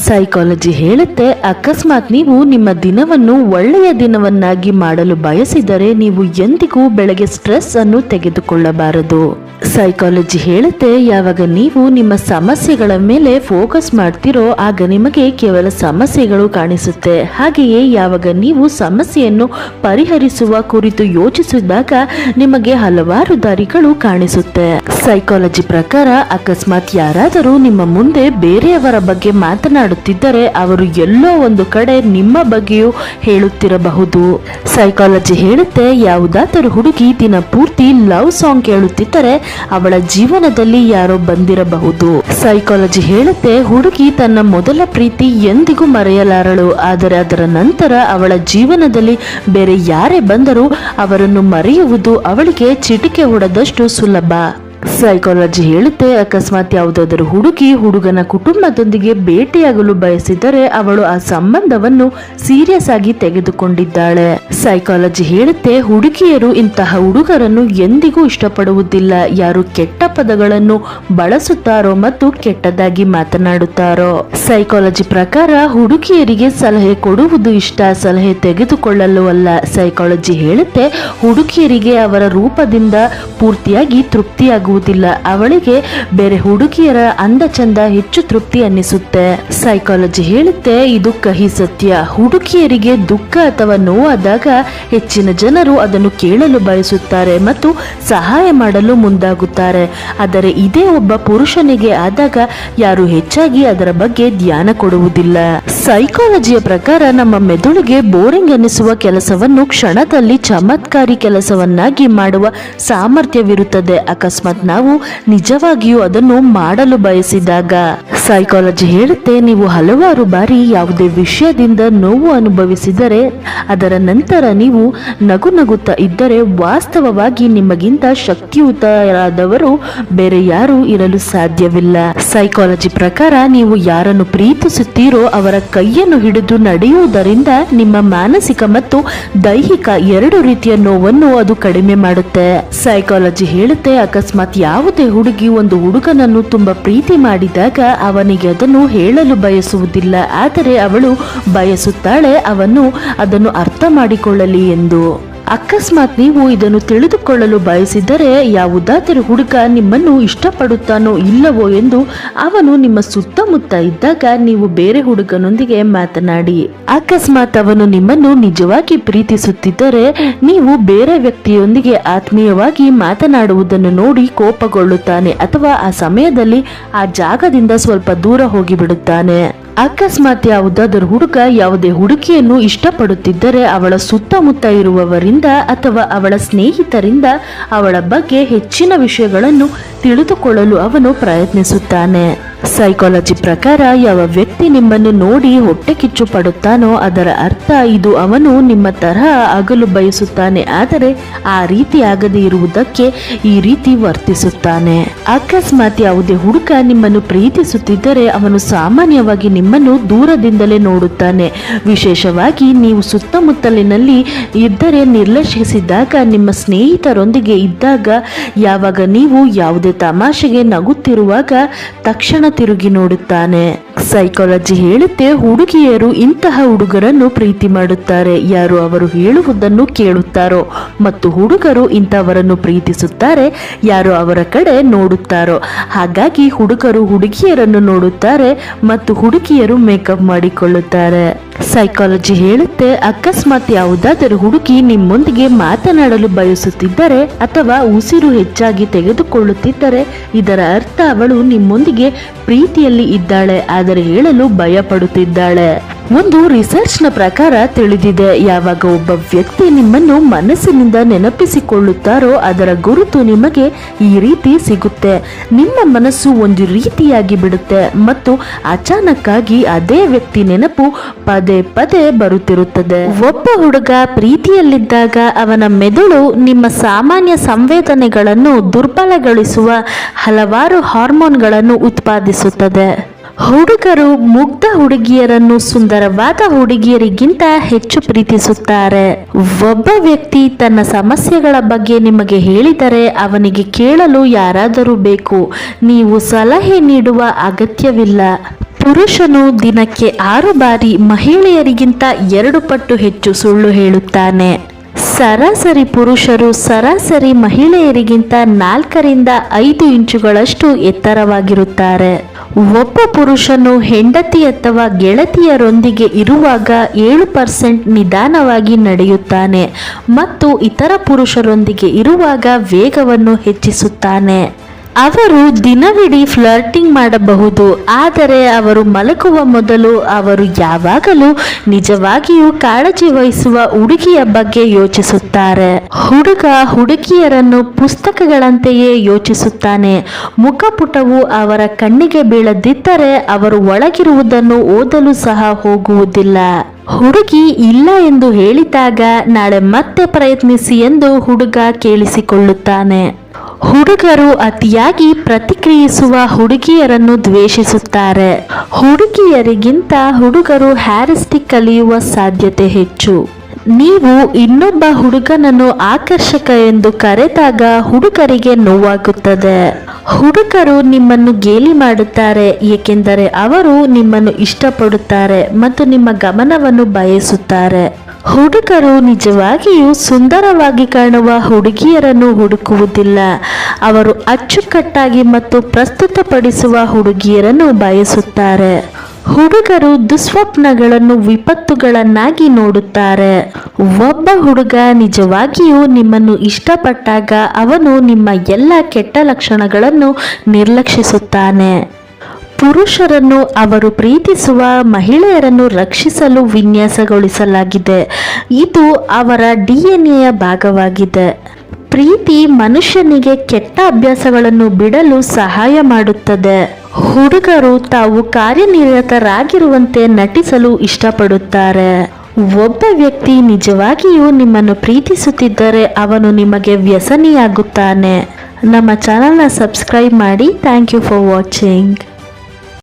Psychology ಹೇಳುತ್ತೆ, ಅಕಸ್ಮಾತ್ ನೀವು ನಿಮ್ಮ ದಿನವನ್ನು ಒಳ್ಳೆಯ ದಿನವನ್ನಾಗಿ ಮಾಡಲು ಬಯಸಿದರೆ ನೀವು ಎಂದಿಗೂ ಬೆಳಗ್ಗೆ ಸ್ಟ್ರೆಸ್ ಅನ್ನು ತೆಗೆದುಕೊಳ್ಳಬಾರದು. ಸೈಕಾಲಜಿ ಹೇಳುತ್ತೆ, ಯಾವಾಗ ನೀವು ನಿಮ್ಮ ಸಮಸ್ಯೆಗಳ ಮೇಲೆ ಫೋಕಸ್ ಮಾಡ್ತಿರೋ ಆಗ ನಿಮಗೆ ಕೇವಲ ಸಮಸ್ಯೆಗಳು ಕಾಣಿಸುತ್ತೆ. ಹಾಗೆಯೇ ಯಾವಾಗ ನೀವು ಸಮಸ್ಯೆಯನ್ನು ಪರಿಹರಿಸುವ ಕುರಿತು ಯೋಚಿಸಿದಾಗ ನಿಮಗೆ ಹಲವಾರು ದಾರಿಗಳು ಕಾಣಿಸುತ್ತೆ. ಸೈಕಾಲಜಿ ಪ್ರಕಾರ ಅಕಸ್ಮಾತ್ ಯಾರಾದರೂ ನಿಮ್ಮ ಮುಂದೆ ಬೇರೆಯವರ ಬಗ್ಗೆ ಮಾತನಾಡುತ್ತಿದ್ದರೆ ಅವರು ಎಲ್ಲೋ ಒಂದು ಕಡೆ ನಿಮ್ಮ ಬಗ್ಗೆಯೂ ಹೇಳುತ್ತಿರಬಹುದು. ಸೈಕಾಲಜಿ ಹೇಳುತ್ತೆ, ಯಾವುದಾದರೂ ಹುಡುಗಿ ದಿನ ಪೂರ್ತಿ ಲವ್ ಸಾಂಗ್ ಕೇಳುತ್ತಿದ್ದರೆ ಅವಳ ಜೀವನದಲ್ಲಿ ಯಾರೋ ಬಂದಿರಬಹುದು. ಸೈಕಾಲಜಿ ಹೇಳುತ್ತೆ, ಹುಡುಗಿ ತನ್ನ ಮೊದಲ ಪ್ರೀತಿ ಎಂದಿಗೂ ಮರೆಯಲಾರಳು, ಆದರೆ ಅದರ ನಂತರ ಅವಳ ಜೀವನದಲ್ಲಿ ಬೇರೆ ಯಾರೇ ಬಂದರೂ ಅವರನ್ನು ಮರೆಯುವುದು ಅವಳಿಗೆ ಚಿಟಿಕೆ ಹೊಡೆದಷ್ಟು ಸುಲಭ. ಸೈಕಾಲಜಿ ಹೇಳುತ್ತೆ, ಅಕಸ್ಮಾತ್ ಯಾವುದಾದರೂ ಹುಡುಗಿ ಹುಡುಗನ ಕುಟುಂಬದೊಂದಿಗೆ ಭೇಟಿಯಾಗಲು ಬಯಸಿದರೆ ಅವಳು ಆ ಸಂಬಂಧವನ್ನು ಸೀರಿಯಸ್ ಆಗಿ ತೆಗೆದುಕೊಂಡಿದ್ದಾಳೆ. ಸೈಕಾಲಜಿ ಹೇಳುತ್ತೆ, ಹುಡುಗಿಯರು ಇಂತಹ ಹುಡುಗರನ್ನು ಎಂದಿಗೂ ಇಷ್ಟಪಡುವುದಿಲ್ಲ. ಯಾರು ಕೆಟ್ಟ ಪದಗಳನ್ನು ಬಳಸುತ್ತಾರೋ ಮತ್ತು ಕೆಟ್ಟದಾಗಿ ಮಾತನಾಡುತ್ತಾರೋ. ಸೈಕಾಲಜಿ ಪ್ರಕಾರ ಹುಡುಗಿಯರಿಗೆ ಸಲಹೆ ಕೊಡುವುದು ಇಷ್ಟ, ಸಲಹೆ ತೆಗೆದುಕೊಳ್ಳಲು ಅಲ್ಲ. ಸೈಕಾಲಜಿ ಹೇಳುತ್ತೆ, ಹುಡುಗಿಯರಿಗೆ ಅವರ ರೂಪದಿಂದ ಪೂರ್ತಿಯಾಗಿ ತೃಪ್ತಿಯಾಗುವುದಿಲ್ಲ. ಅವಳಿಗೆ ಬೇರೆ ಹುಡುಗಿಯರ ಅಂದ ಚಂದ ಹೆಚ್ಚು ತೃಪ್ತಿ ಅನ್ನಿಸುತ್ತೆ. ಸೈಕಾಲಜಿ ಹೇಳುತ್ತೆ, ಇದು ಕಹಿ ಸತ್ಯ. ಹುಡುಗಿಯರಿಗೆ ದುಃಖ ಅಥವಾ ನೋವಾದಾಗ ಹೆಚ್ಚಿನ ಜನರು ಅದನ್ನು ಕೇಳಲು ಬಯಸುತ್ತಾರೆ ಮತ್ತು ಸಹಾಯ ಮಾಡಲು ಮುಂದಾಗುತ್ತಾರೆ. ಆದರೆ ಇದೇ ಒಬ್ಬ ಪುರುಷನಿಗೆ ಆದಾಗ ಯಾರು ಹೆಚ್ಚಾಗಿ ಅದರ ಬಗ್ಗೆ ಧ್ಯಾನ ಕೊಡುವುದಿಲ್ಲ. ಸೈಕಾಲಜಿಯ ಪ್ರಕಾರ ನಮ್ಮ ಮೆದುಳಿಗೆ ಬೋರಿಂಗ್ ಅನ್ನಿಸುವ ಕೆಲಸವನ್ನು ಕ್ಷಣದಲ್ಲಿ ಚಮತ್ಕಾರಿ ಕೆಲಸವನ್ನಾಗಿ ಮಾಡುವ ಸಾಮರ್ಥ್ಯವಿರುತ್ತದೆ, ಅಕಸ್ಮಾತ್ ನಾವು ನಿಜವಾಗಿಯೂ ಅದನ್ನು ಮಾಡಲು ಬಯಸಿದಾಗ. ಸೈಕಾಲಜಿ ಹೇಳುತ್ತೆ, ನೀವು ಹಲವಾರು ಬಾರಿ ಯಾವುದೇ ವಿಷಯದಿಂದ ನೋವು ಅನುಭವಿಸಿದರೆ ಅದರ ನಂತರ ನೀವು ನಗು ನಗುತ್ತಾ ಇದ್ದರೆ ವಾಸ್ತವವಾಗಿ ನಿಮಗಿಂತ ಶಕ್ತಿಯುತರಾದವರು ಬೇರೆ ಯಾರೂ ಇರಲು ಸಾಧ್ಯವಿಲ್ಲ. ಸೈಕಾಲಜಿ ಪ್ರಕಾರ ನೀವು ಯಾರನ್ನು ಪ್ರೀತಿಸುತ್ತೀರೋ ಅವರ ಕೈಯನ್ನು ಹಿಡಿದು ನಡೆಯುವುದರಿಂದ ನಿಮ್ಮ ಮಾನಸಿಕ ಮತ್ತು ದೈಹಿಕ ಎರಡು ರೀತಿಯ ನೋವನ್ನು ಅದು ಕಡಿಮೆ ಮಾಡುತ್ತೆ. ಸೈಕಾಲಜಿ ಹೇಳುತ್ತೆ, ಅಕಸ್ಮಾತ್ ಯಾವುದೇ ಹುಡುಗಿ ಒಂದು ಹುಡುಗನನ್ನು ತುಂಬಾ ಪ್ರೀತಿ ಮಾಡಿದಾಗ ಅವನಿಗೆ ಅದನ್ನು ಹೇಳಲು ಬಯಸುವುದಿಲ್ಲ, ಆದರೆ ಅವಳು ಬಯಸುತ್ತಾಳೆ ಅವನು ಅದನ್ನು ಅರ್ಥ ಮಾಡಿಕೊಳ್ಳಲಿ ಎಂದು. ಅಕಸ್ಮಾತ್ ನೀವು ಇದನ್ನು ತಿಳಿದುಕೊಳ್ಳಲು ಬಯಸಿದರೆ ಯಾವುದಾದರೂ ಹುಡುಗ ನಿಮ್ಮನ್ನು ಇಷ್ಟಪಡುತ್ತಾನೋ ಇಲ್ಲವೋ ಎಂದು ಅವನು ನಿಮ್ಮ ಸುತ್ತಮುತ್ತ ಇದ್ದಾಗ ನೀವು ಬೇರೆ ಹುಡುಗನೊಂದಿಗೆ ಮಾತನಾಡಿ. ಅಕಸ್ಮಾತ್ ಅವನು ನಿಮ್ಮನ್ನು ನಿಜವಾಗಿ ಪ್ರೀತಿಸುತ್ತಿದ್ದರೆ ನೀವು ಬೇರೆ ವ್ಯಕ್ತಿಯೊಂದಿಗೆ ಆತ್ಮೀಯವಾಗಿ ಮಾತನಾಡುವುದನ್ನು ನೋಡಿ ಕೋಪಗೊಳ್ಳುತ್ತಾನೆ ಅಥವಾ ಆ ಸಮಯದಲ್ಲಿ ಆ ಜಾಗದಿಂದ ಸ್ವಲ್ಪ ದೂರ ಹೋಗಿಬಿಡುತ್ತಾನೆ. ಅಕಸ್ಮಾತ್ ಯಾವುದಾದರೂ ಹುಡುಗ ಯಾವುದೇ ಹುಡುಗಿಯನ್ನು ಇಷ್ಟಪಡುತ್ತಿದ್ದರೆ ಅವಳ ಸುತ್ತಮುತ್ತ ಇರುವವರಿಂದ ಅಥವಾ ಅವಳ ಸ್ನೇಹಿತರಿಂದ ಅವಳ ಬಗ್ಗೆ ಹೆಚ್ಚಿನ ವಿಷಯಗಳನ್ನು ತಿಳಿದುಕೊಳ್ಳಲು ಅವನು ಪ್ರಯತ್ನಿಸುತ್ತಾನೆ. ಸೈಕಾಲಜಿ ಪ್ರಕಾರ ಯಾವ ವ್ಯಕ್ತಿ ನಿಮ್ಮನ್ನು ನೋಡಿ ಹೊಟ್ಟೆ ಕಿಚ್ಚು ಪಡುತ್ತಾನೋ ಅದರ ಅರ್ಥ ಇದು ಅವನು ನಿಮ್ಮ ತರಹ ಆಗಲು ಬಯಸುತ್ತಾನೆ, ಆದರೆ ಆ ರೀತಿ ಆಗದೇ ಇರುವುದಕ್ಕೆ ಈ ರೀತಿ ವರ್ತಿಸುತ್ತಾನೆ. ಅಕಸ್ಮಾತ್ ಯಾವುದೇ ಹುಡುಗ ನಿಮ್ಮನ್ನು ಪ್ರೀತಿಸುತ್ತಿದ್ದರೆ ಅವನು ಸಾಮಾನ್ಯವಾಗಿ ನಿಮ್ಮನ್ನು ದೂರದಿಂದಲೇ ನೋಡುತ್ತಾನೆ. ವಿಶೇಷವಾಗಿ ನೀವು ಸುತ್ತಮುತ್ತಲಿನಲ್ಲಿ ಇದ್ದರೆ ನಿರ್ಲಕ್ಷಿಸಿದಾಗ, ನಿಮ್ಮ ಸ್ನೇಹಿತರೊಂದಿಗೆ ಇದ್ದಾಗ, ಯಾವಾಗ ನೀವು ಯಾವುದೇ ತಮಾಷೆಗೆ ನಗುತ್ತಿರುವಾಗ ತಕ್ಷಣ ತಿರುಗಿ ನೋಡುತ್ತಾನೆ. ಸೈಕಾಲಜಿ ಹೇಳುತ್ತೆ, ಹುಡುಗಿಯರು ಇಂತಹ ಹುಡುಗರನ್ನು ಪ್ರೀತಿ ಮಾಡುತ್ತಾರೆ ಯಾರು ಅವರು ಹೇಳುವುದನ್ನು ಕೇಳುತ್ತಾರೋ, ಮತ್ತು ಹುಡುಗರು ಇಂಥವರನ್ನು ಪ್ರೀತಿಸುತ್ತಾರೆ ಯಾರು ಅವರ ಕಡೆ ನೋಡುತ್ತಾರೋ. ಹಾಗಾಗಿ ಹುಡುಗರು ಹುಡುಗಿಯರನ್ನು ನೋಡುತ್ತಾರೆ ಮತ್ತು ಹುಡುಗಿಯರು ಮೇಕಪ್ ಮಾಡಿಕೊಳ್ಳುತ್ತಾರೆ. ಸೈಕಾಲಜಿ ಹೇಳುತ್ತೆ, ಅಕಸ್ಮಾತ್ ಯಾವುದಾದರೂ ಹುಡುಗಿ ನಿಮ್ಮೊಂದಿಗೆ ಮಾತನಾಡಲು ಬಯಸುತ್ತಿದ್ದರೆ ಅಥವಾ ಉಸಿರು ಹೆಚ್ಚಾಗಿ ತೆಗೆದುಕೊಳ್ಳುತ್ತಿದ್ದರೆ ಇದರ ಅರ್ಥ ಅವಳು ನಿಮ್ಮೊಂದಿಗೆ ಪ್ರೀತಿಯಲ್ಲಿ ಇದ್ದಾಳೆ, ಆದರೆ ಹೇಳಲು ಭಯ ಪಡುತ್ತಿದ್ದಾಳೆ. ಒಂದು ರಿಸರ್ಚ್ನ ಪ್ರಕಾರ ತಿಳಿದಿದೆ, ಯಾವಾಗ ಒಬ್ಬ ವ್ಯಕ್ತಿ ನಿಮ್ಮನ್ನು ಮನಸ್ಸಿನಿಂದ ನೆನಪಿಸಿಕೊಳ್ಳುತ್ತಾರೋ ಅದರ ಗುರುತು ನಿಮಗೆ ಈ ರೀತಿ ಸಿಗುತ್ತೆ. ನಿಮ್ಮ ಮನಸ್ಸು ಒಂದು ರೀತಿಯಾಗಿ ಬಿಡುತ್ತೆ ಮತ್ತು ಅಚಾನಕ್ಕಾಗಿ ಅದೇ ವ್ಯಕ್ತಿ ನೆನಪು ಪದೇ ಪದೇ ಬರುತ್ತಿರುತ್ತದೆ. ಒಬ್ಬ ಹುಡುಗ ಪ್ರೀತಿಯಲ್ಲಿದ್ದಾಗ ಅವನ ಮೆದುಳು ನಿಮ್ಮ ಸಾಮಾನ್ಯ ಸಂವೇದನೆಗಳನ್ನು ದುರ್ಬಲಗೊಳಿಸುವ ಹಲವಾರು ಹಾರ್ಮೋನ್ಗಳನ್ನು ಉತ್ಪಾದಿಸುತ್ತದೆ. ಹುಡುಗರು ಮುಗ್ಧ ಹುಡುಗಿಯರನ್ನು ಸುಂದರವಾದ ಹುಡುಗಿಯರಿಗಿಂತ ಹೆಚ್ಚು ಪ್ರೀತಿಸುತ್ತಾರೆ. ಒಬ್ಬ ವ್ಯಕ್ತಿ ತನ್ನ ಸಮಸ್ಯೆಗಳ ಬಗ್ಗೆ ನಿಮಗೆ ಹೇಳಿದರೆ ಅವನಿಗೆ ಕೇಳಲು ಯಾರಾದರೂ ಬೇಕು, ನೀವು ಸಲಹೆ ನೀಡುವ ಅಗತ್ಯವಿಲ್ಲ. ಪುರುಷನು ದಿನಕ್ಕೆ 6 ಬಾರಿ ಮಹಿಳೆಯರಿಗಿಂತ 2 ಪಟ್ಟು ಹೆಚ್ಚು ಸುಳ್ಳು ಹೇಳುತ್ತಾನೆ. ಸರಾಸರಿ ಪುರುಷರು ಸರಾಸರಿ ಮಹಿಳೆಯರಿಗಿಂತ 4 ರಿಂದ 5 ಇಂಚುಗಳಷ್ಟು ಎತ್ತರವಾಗಿರುತ್ತಾರೆ. ಒಬ್ಬ ಪುರುಷನು ಹೆಂಡತಿ ಅಥವಾ ಗೆಳತಿಯರೊಂದಿಗೆ ಇರುವಾಗ 7% ನಿಧಾನವಾಗಿ ನಡೆಯುತ್ತಾನೆ ಮತ್ತು ಇತರ ಪುರುಷರೊಂದಿಗೆ ಇರುವಾಗ ವೇಗವನ್ನು ಹೆಚ್ಚಿಸುತ್ತಾನೆ. ಅವರು ದಿನವಿಡೀ ಫ್ಲರ್ಟಿಂಗ್ ಮಾಡಬಹುದು, ಆದರೆ ಅವರು ಮಲಗುವ ಮೊದಲು ಅವರು ಯಾವಾಗಲೂ ನಿಜವಾಗಿಯೂ ಕಾಳಜಿ ವಹಿಸುವ ಹುಡುಗಿಯ ಬಗ್ಗೆ ಯೋಚಿಸುತ್ತಾರೆ. ಹುಡುಗ ಹುಡುಗಿಯರನ್ನು ಪುಸ್ತಕಗಳಂತೆಯೇ ಯೋಚಿಸುತ್ತಾನೆ. ಮುಖಪುಟವು ಅವರ ಕಣ್ಣಿಗೆ ಬೀಳದಿದ್ದರೆ ಅವರು ಒಳಗಿರುವುದನ್ನು ಓದಲು ಸಹ ಹೋಗುವುದಿಲ್ಲ. ಹುಡುಗಿ ಇಲ್ಲ ಎಂದು ಹೇಳಿದಾಗ ನಾಳೆ ಮತ್ತೆ ಪ್ರಯತ್ನಿಸಿ ಎಂದು ಹುಡುಗ ಕೇಳಿಸಿಕೊಳ್ಳುತ್ತಾನೆ. ಹುಡುಗರು ಅತಿಯಾಗಿ ಪ್ರತಿಕ್ರಿಯಿಸುವ ಹುಡುಗಿಯರನ್ನು ದ್ವೇಷಿಸುತ್ತಾರೆ. ಹುಡುಗಿಯರಿಗಿಂತ ಹುಡುಗರು ಹ್ಯಾರಿಸ್ಟಿಕ್ ಕಲಿಯುವ ಸಾಧ್ಯತೆ ಹೆಚ್ಚು. ನೀವು ಇನ್ನೊಬ್ಬ ಹುಡುಗನನ್ನು ಆಕರ್ಷಕ ಎಂದು ಕರೆದಾಗ ಹುಡುಗರಿಗೆ ನೋವಾಗುತ್ತದೆ. ಹುಡುಗರು ನಿಮ್ಮನ್ನು ಗೇಲಿ ಮಾಡುತ್ತಾರೆ ಏಕೆಂದರೆ ಅವರು ನಿಮ್ಮನ್ನು ಇಷ್ಟಪಡುತ್ತಾರೆ ಮತ್ತು ನಿಮ್ಮ ಗಮನವನ್ನು ಬಯಸುತ್ತಾರೆ. ಹುಡುಗರು ನಿಜವಾಗಿಯೂ ಸುಂದರವಾಗಿ ಕಾಣುವ ಹುಡುಗಿಯರನ್ನು ಹುಡುಕುವುದಿಲ್ಲ. ಅವರು ಅಚ್ಚುಕಟ್ಟಾಗಿ ಮತ್ತು ಪ್ರಸ್ತುತಪಡಿಸುವ ಹುಡುಗಿಯರನ್ನು ಬಯಸುತ್ತಾರೆ. ಹುಡುಗರು ದುಸ್ವಪ್ನಗಳನ್ನು ವಿಪತ್ತುಗಳನ್ನಾಗಿ ನೋಡುತ್ತಾರೆ. ಒಬ್ಬ ಹುಡುಗ ನಿಜವಾಗಿಯೂ ನಿಮ್ಮನ್ನು ಇಷ್ಟಪಟ್ಟಾಗ ಅವನು ನಿಮ್ಮ ಎಲ್ಲ ಕೆಟ್ಟ ಲಕ್ಷಣಗಳನ್ನು ನಿರ್ಲಕ್ಷಿಸುತ್ತಾನೆ. ಪುರುಷರನ್ನು ಅವರು ಪ್ರೀತಿಸುವ ಮಹಿಳೆಯರನ್ನು ರಕ್ಷಿಸಲು ವಿನ್ಯಾಸಗೊಳಿಸಲಾಗಿದೆ. ಇದು ಅವರ DNAಯ ಭಾಗವಾಗಿದೆ. ಪ್ರೀತಿ ಮನುಷ್ಯನಿಗೆ ಕೆಟ್ಟ ಅಭ್ಯಾಸಗಳನ್ನು ಬಿಡಲು ಸಹಾಯ ಮಾಡುತ್ತದೆ. ಹುಡುಗರು ತಾವು ಕಾರ್ಯನಿರತರಾಗಿರುವಂತೆ ನಟಿಸಲು ಇಷ್ಟಪಡುತ್ತಾರೆ. ಒಬ್ಬ ವ್ಯಕ್ತಿ ನಿಜವಾಗಿಯೂ ನಿಮ್ಮನ್ನು ಪ್ರೀತಿಸುತ್ತಿದ್ದರೆ ಅವನು ನಿಮಗೆ ವ್ಯಸನಿಯಾಗುತ್ತಾನೆ. ನಮ್ಮ ಚಾನಲ್ನ ಸಬ್ಸ್ಕ್ರೈಬ್ ಮಾಡಿ. Thank you for watching.